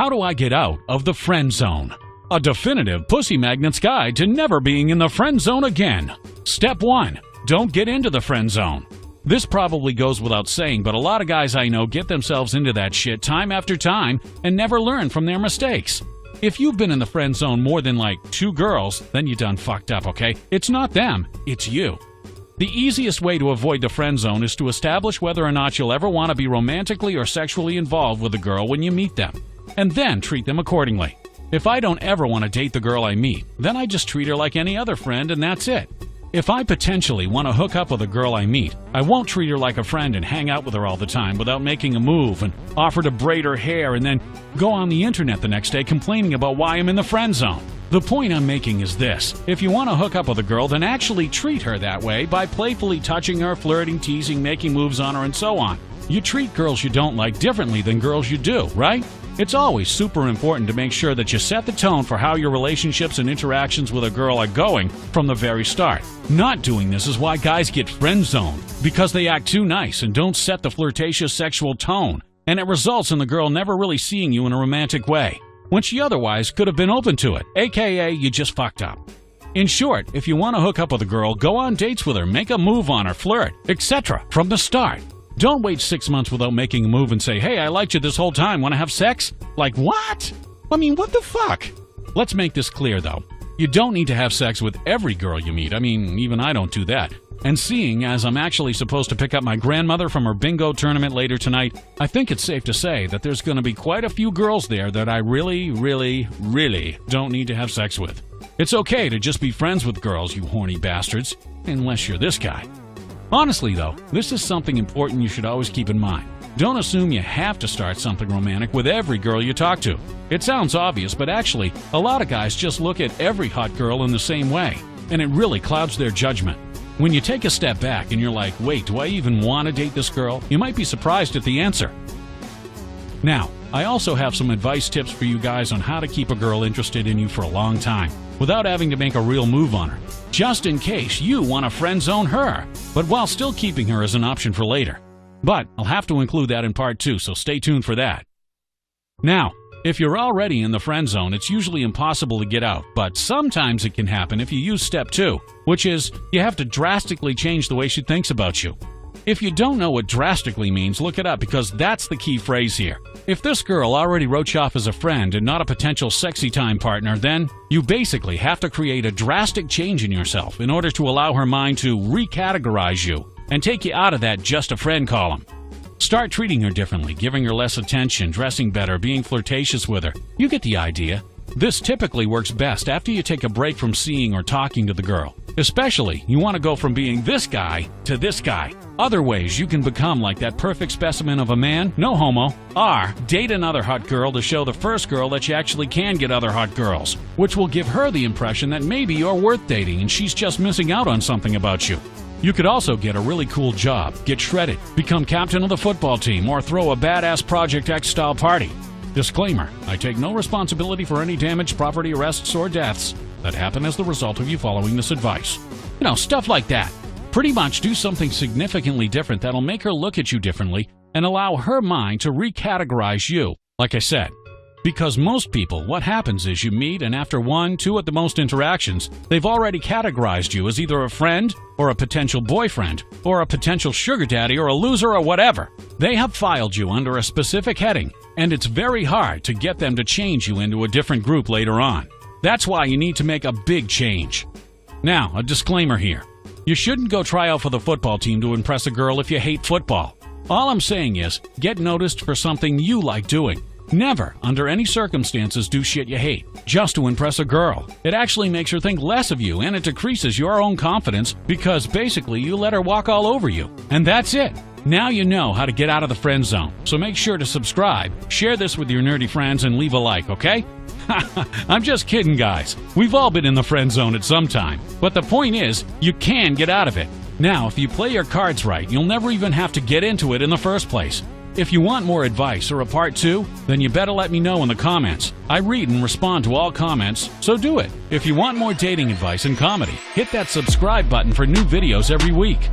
How do I get out of the friend zone? A definitive pussy magnet's guide to never being in the friend zone again. Step 1. Don't get into the friend zone. This probably goes without saying, but a lot of guys I know get themselves into that shit time after time and never learn from their mistakes. If you've been in the friend zone more than like 2 girls, then you done fucked up, okay? It's not them, it's you. The easiest way to avoid the friend zone is to establish whether or not you'll ever want to be romantically or sexually involved with a girl when you meet them, and then treat them accordingly. If I don't ever want to date the girl I meet, then I just treat her like any other friend and that's it. If I potentially want to hook up with a girl I meet, I won't treat her like a friend and hang out with her all the time without making a move and offer to braid her hair and then go on the internet the next day complaining about why I'm in the friend zone. The point I'm making is this: if you want to hook up with a girl, then actually treat her that way by playfully touching her, flirting, teasing, making moves on her, and so on. You treat girls you don't like differently than girls you do, right? It's always super important to make sure that you set the tone for how your relationships and interactions with a girl are going from the very start. Not doing this is why guys get friend-zoned, because they act too nice and don't set the flirtatious sexual tone, and it results in the girl never really seeing you in a romantic way, when she otherwise could have been open to it, aka you just fucked up. In short, if you want to hook up with a girl, go on dates with her, make a move on her, flirt, etc. from the start. Don't wait 6 months without making a move and say, hey, I liked you this whole time, want to have sex? Like, what? I mean, what the fuck? Let's make this clear, though. You don't need to have sex with every girl you meet. I mean, even I don't do that. And seeing as I'm actually supposed to pick up my grandmother from her bingo tournament later tonight, I think it's safe to say that there's going to be quite a few girls there that I really don't need to have sex with. It's okay to just be friends with girls, you horny bastards, unless you're this guy. Honestly, though, this is something important you should always keep in mind. Don't assume you have to start something romantic with every girl you talk to. It sounds obvious, but actually, a lot of guys just look at every hot girl in the same way, and it really clouds their judgment. When you take a step back and you're like, wait, do I even want to date this girl? You might be surprised at the answer. Now, I also have some advice tips for you guys on how to keep a girl interested in you for a long time, without having to make a real move on her, just in case you want to friend zone her, but while still keeping her as an option for later. But I'll have to include that in part 2, so stay tuned for that. Now, if you're already in the friend zone, it's usually impossible to get out, but sometimes it can happen if you use step 2, which is you have to drastically change the way she thinks about you. If you don't know what drastically means, look it up because that's the key phrase here. If this girl already wrote you off as a friend and not a potential sexy time partner, then you basically have to create a drastic change in yourself in order to allow her mind to recategorize you and take you out of that just a friend column. Start treating her differently, giving her less attention, dressing better, being flirtatious with her. You get the idea. This typically works best after you take a break from seeing or talking to the girl. Especially, you want to go from being this guy to this guy. Other ways you can become like that perfect specimen of a man, no homo, are date another hot girl to show the first girl that you actually can get other hot girls, which will give her the impression that maybe you're worth dating and she's just missing out on something about you. You could also get a really cool job, get shredded, become captain of the football team, or throw a badass Project X-style party. Disclaimer, I take no responsibility for any damage, property, arrests, or deaths that happen as the result of you following this advice. You know, stuff like that. Pretty much do something significantly different that'll make her look at you differently and allow her mind to recategorize you, like I said. Because most people, what happens is you meet and after 1, 2 at the most interactions, they've already categorized you as either a friend or a potential boyfriend or a potential sugar daddy or a loser or whatever. They have filed you under a specific heading, and it's very hard to get them to change you into a different group later on. That's why you need to make a big change. Now, a disclaimer here. You shouldn't go try out for the football team to impress a girl if you hate football. All I'm saying is, get noticed for something you like doing. Never, under any circumstances, do shit you hate, just to impress a girl. It actually makes her think less of you, and it decreases your own confidence because basically you let her walk all over you. And that's it. Now you know how to get out of the friend zone, so make sure to subscribe, share this with your nerdy friends, and leave a like, okay? I'm just kidding, guys. We've all been in the friend zone at some time. But the point is, you can get out of it. Now, if you play your cards right, you'll never even have to get into it in the first place. If you want more advice or a part 2, then you better let me know in the comments. I read and respond to all comments, so do it. If you want more dating advice and comedy, hit that subscribe button for new videos every week.